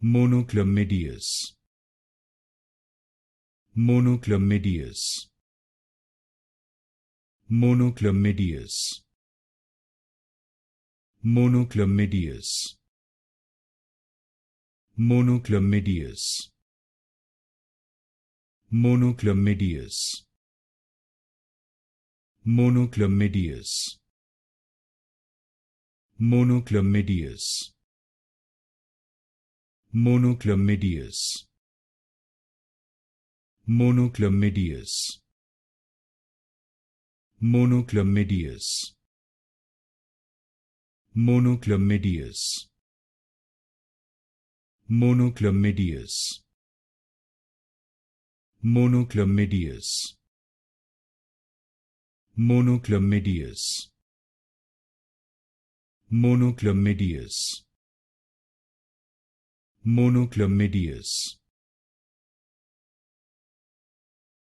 Monochlamydeous. Monochlamydeous. Monochlamydeous. Monochlamydeous. Monochlamydeous. Monochlamydeous. Monochlamydeous. Monochlamydeous. Monochlamydeous. Monochlamydeous. Monochlamydeous. Monochlamydeous. Monochlamydeous. Monochlamydeous. Monochlamydeous. Monochlamydeous. Monochlamydeous.